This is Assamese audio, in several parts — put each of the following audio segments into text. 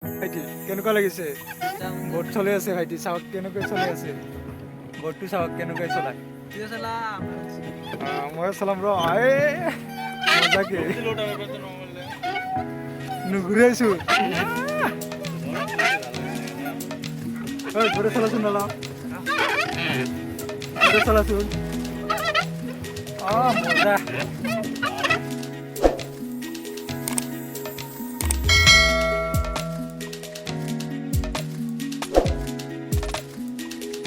ভাইটি কেনেকুৱা লাগিছে? বোট চলি আছে ভাইটি, চাওক কেনেকৈ চলি আছে। বোটটো চাওক কেনেকৈ চলায়। মই চলাম ৰ মজাকে নুঘূৰাইছো। ঘৰে চলাচোন নলা ঘৰে চলাচোন। মজা।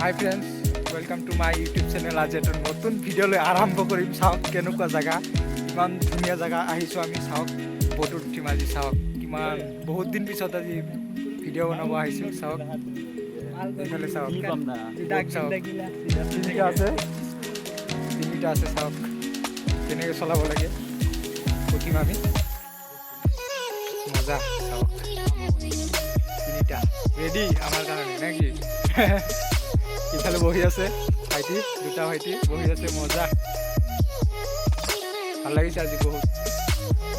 হাই friends, welcome to my YouTube channel. আজি এটা নতুন ভিডিঅ' লৈ আৰম্ভ কৰিম। চাওক কেনেকুৱা জেগা, ইমান ধুনীয়া জেগা আহিছোঁ আমি। চাওক ব'টত উঠিম আজি। চাওক কিমান বহুত দিন পিছত আজি ভিডিঅ' বনাব আহিছোঁ। চাওক এইফালে চাওক, তিনিটা আছে। চাওক কেনেকৈ চলাব লাগে, উঠিম আমি। মজা। চাওক তিনিটা ৰেডি আমাৰ কাৰণে নে কি? ইফালে বহি আছে ভাইটি, দুটা ভাইটি বহি আছে। মজা, ভাল লাগিছে আজি।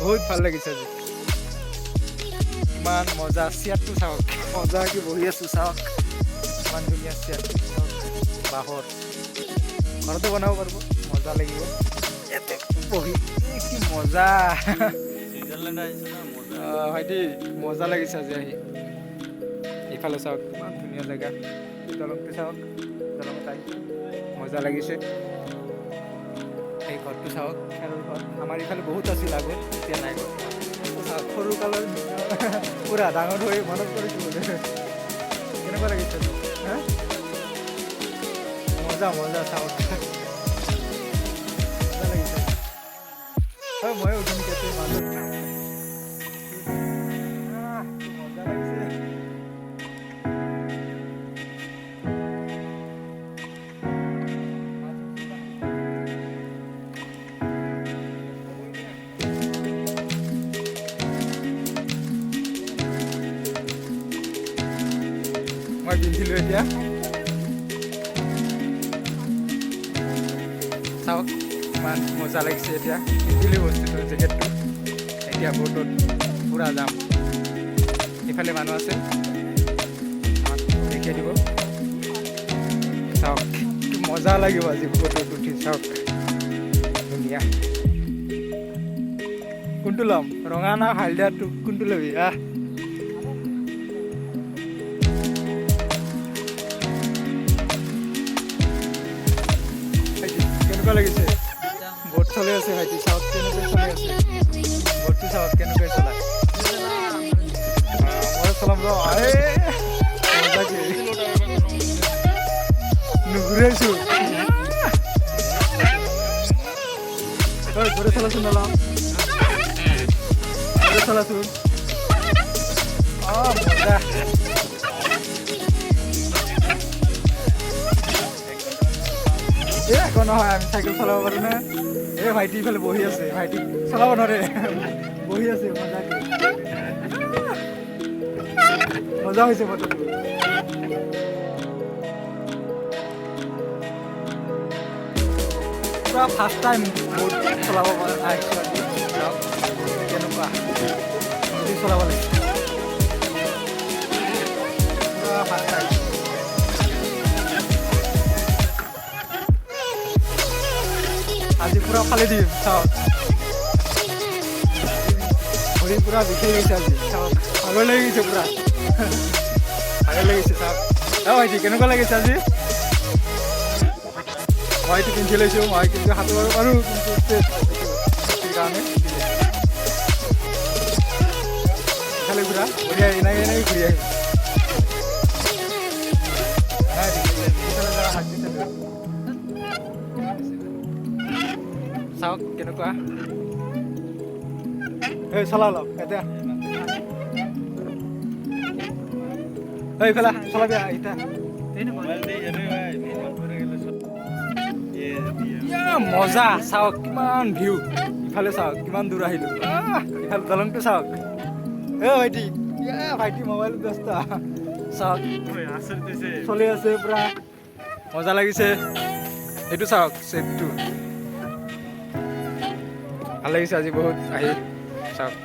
বহুত ভাল লাগিছে আজি। ইমান মজা। চেয়াৰটো চাওক, মজা কি বহি আছো। চাওক ইমান ধুনীয়া চেয়াৰটো। চাওক বাঁহৰ, ঘৰতো বনাব পাৰিব, মজা লাগিব ইয়াতে বহি। কি মজা ভাইটি, মজা লাগিছে আজি আহি। ইফালে চাওক ইমান ধুনীয়া জেগা। দলংটো চাওক, দলঙত আহিছোঁ, মজা লাগিছে। এই ঘৰটো চাওক, খেৰৰ ঘৰ। আমাৰ ইফালে বহুত আছিল আগত, এতিয়া নাই। চাওক সৰু কালৰ পুৰা ডাঙৰ হৈ মনত কৰিছোঁ। কেনেকুৱা লাগিছে? মজা চাওক, মজা লাগিছে। ময়ো উঠিম কেতিয়া মাজত। মজা লাগিছে। মই পিন্ধিলোঁ এতিয়া। চাওক ইমান মজা লাগিছে। এতিয়া পিন্ধিলোঁ বস্তুটো, জেকেটটো। এতিয়া ব'টত পূৰা যাম। এইফালে মানুহ আছে, আমাক দেখাই দিব। চাওক কি মজা লাগিব আজি ব'টত উঠি। চাওক ধুনীয়া। কোনটো ল'ম, ৰঙা না হালধীয়াটো? কোনটো ল'বি? কেনেকুৱা লাগিছে? ব'ট চলি আছে ভাইটি, চাওক কেনেকৈ চলি আছে। ব'টটো চাওক কেনেকৈ চলায়। মই চলাম ৰ মজাকে নুঘূৰাইছো। ঘৰে চলাচোন নলা ঘৰে চলাচোন। মজা। একো নহয়, আমি চাইকেল চলাব পাৰোঁ না। এই ভাইটি ইফালে বহি আছে, ভাইটি চলাব নোৱাৰে, বহি আছে মজাকে। মজা হৈছে ফটোটো। পুৰা ফাৰ্ষ্ট টাইম ব'ট চলাব আহিছোঁ আজি। চাওক কেনেকুৱা চলাব লাগে, পুৰা ফাৰ্ষ্ট টাইম। আজি পুৰা ফালি দিম। চাওক ভৰি পুৰা বিষাই গৈছে আজি। চাওক ভাগৰ লাগি গৈছে, পুৰা ভাগৰ লাগিছে। চাওক ভাইটি কেনেকুৱা লাগিছে আজি? মইতো পিন্ধি লৈছোঁ, মই কিন্তু সাঁতুৰিব পাৰোঁ, কিন্তু সেইকাৰণে ইফালে ঘূৰা ঘূৰি আহি এনেকৈ ঘূৰি আহি চাওক কেনেকুৱা। চলা অলপ এতিয়া, এইফালে চলাবি এতিয়া। মজা। চাওক কিমান ভিউ। ইফালে চাওক কিমান দূৰ আহিলোঁ। ইফালে দলংটো চাওক। ভাইটি ভাইটি মোবাইল ব্যস্ত। চাওক চলি আছে পুৰা, মজা লাগিছে। এইটো চাওক, চেটটো ভাল লাগিছে আজি বহুত আহি। চাওক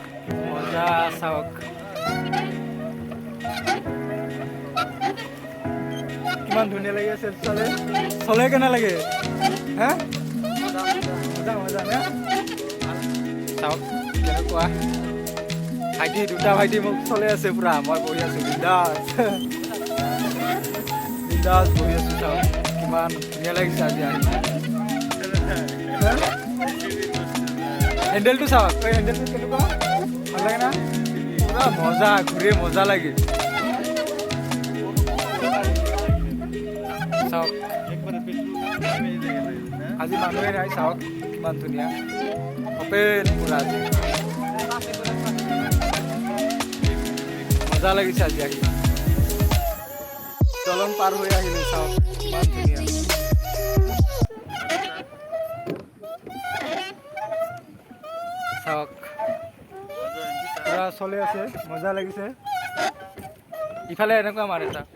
মজা। চাওক কিমান ধুনীয়া লাগি আছে চলে চলে কেনে লাগে হা মজা মজা নে চাওক কেনেকুৱা ভাইটি দুটা ভাইটি মোক চলে আছে পুৰা মই বহি আছো বিন্দাছ বিন্দাছ বহি আছো চাওক কিমান ধুনীয়া লাগিছে আজি আহি হেণ্ডেলটো চাওক এই হেণ্ডেলটো কেনেকুৱা ভাল লাগে না পুৰা মজা ঘূৰি মজা লাগে চাওক আজি মানুহে নাই চাওক কিমান ধুনীয়া অপেন পুৰা আজি মজা লাগিছে আজি আহি দলং পাৰ হৈ আহিলে চাওক কিমান ধুনীয়া চাওক পুৰা চলি আছে মজা লাগিছে ইফালে এনেকুৱা মাৰে চাওক